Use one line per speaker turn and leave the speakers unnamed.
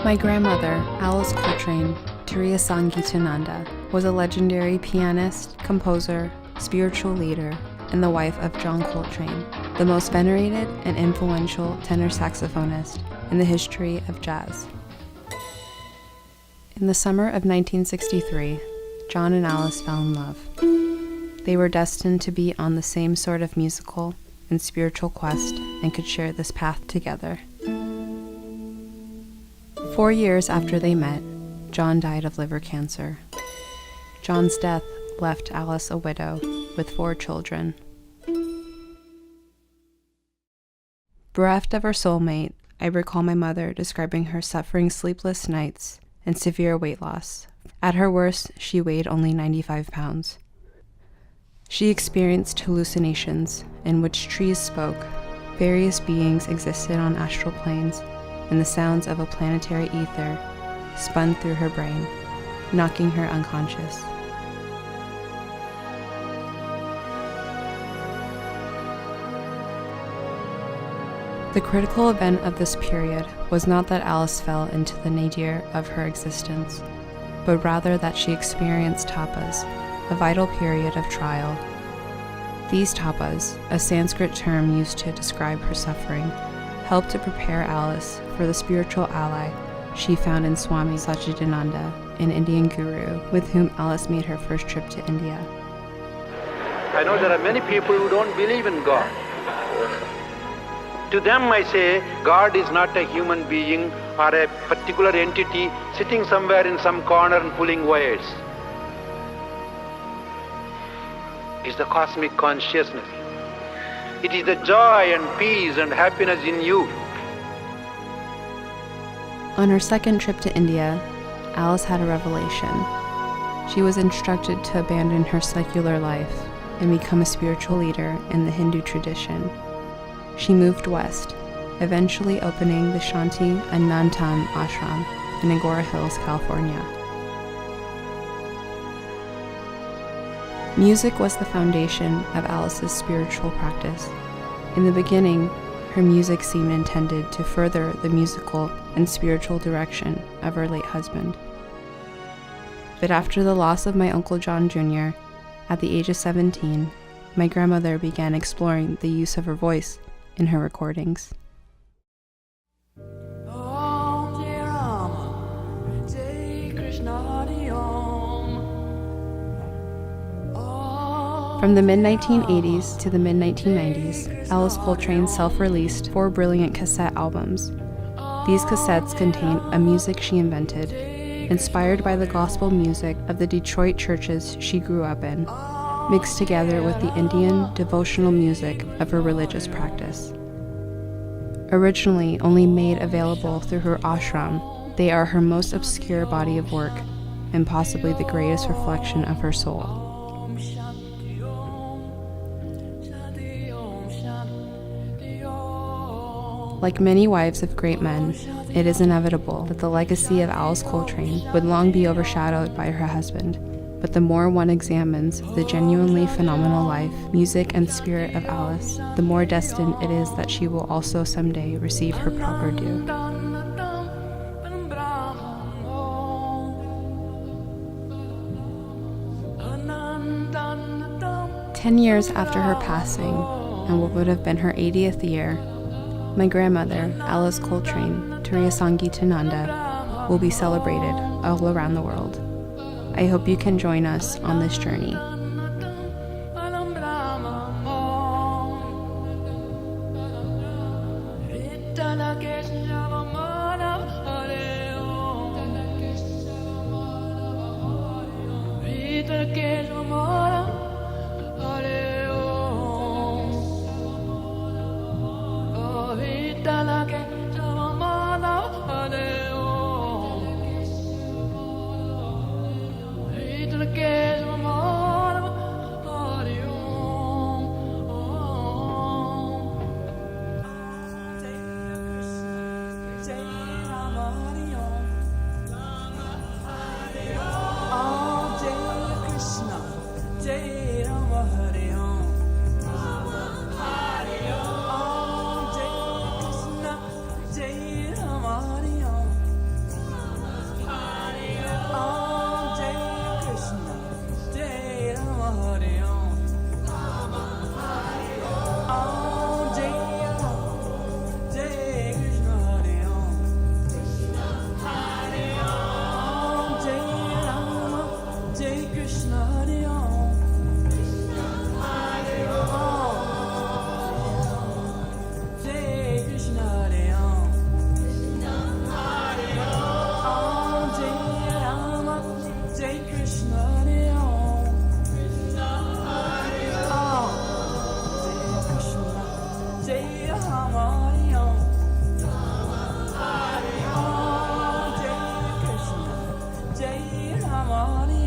My grandmother, Alice Coltrane Turiyasangitananda, was a legendary pianist, composer, spiritual leader, and the wife of John Coltrane, the most venerated and influential tenor saxophonist in the history of jazz. In the summer of 1963, John and Alice fell in love. They were destined to be on the same sort of musical and spiritual quest and could share this path together. 4 years after they met, John died of liver cancer. John's death left Alice a widow with 4 children. Bereft of her soulmate, I recall my mother describing her suffering sleepless nights and severe weight loss. At her worst, she weighed only 95 pounds. She experienced hallucinations in which trees spoke, various beings existed on astral planes, and the sounds of a planetary ether spun through her brain, knocking her unconscious. The critical event of this period was not that Alice fell into the nadir of her existence, but rather that she experienced tapas, a vital period of trial. These tapas, a Sanskrit term used to describe her suffering, helped to prepare Alice for the spiritual ally she found in Swami Satchidananda, an Indian guru with whom Alice made her first trip to India.
I know there are many people who don't believe in God. To them I say, God is not a human being or a particular entity sitting somewhere in some corner and pulling wires. It's the cosmic consciousness. It is the joy and peace and happiness in you.
On her second trip to India, Alice had a revelation. She was instructed to abandon her secular life and become a spiritual leader in the Hindu tradition. She moved west, eventually opening the Shanti Anantam Ashram in Agora Hills, California. Music was the foundation of Alice's spiritual practice. In the beginning, her music seemed intended to further the musical and spiritual direction of her late husband. But after the loss of my Uncle John Jr., at the age of 17, my grandmother began exploring the use of her voice in her recordings. From the mid-1980s to the mid-1990s, Alice Coltrane self-released 4 brilliant cassette albums. These cassettes contain a music she invented, inspired by the gospel music of the Detroit churches she grew up in, mixed together with the Indian devotional music of her religious practice. Originally only made available through her ashram, they are her most obscure body of work and possibly the greatest reflection of her soul. Like many wives of great men, it is inevitable that the legacy of Alice Coltrane would long be overshadowed by her husband. But the more one examines the genuinely phenomenal life, music, and spirit of Alice, the more destined it is that she will also someday receive her proper due. "10 years after her passing, and what would have been her 80th year, my grandmother, Alice Coltrane Turiyasangitananda, will be celebrated all around the world. I hope you can join us on this journey."
Jai Ram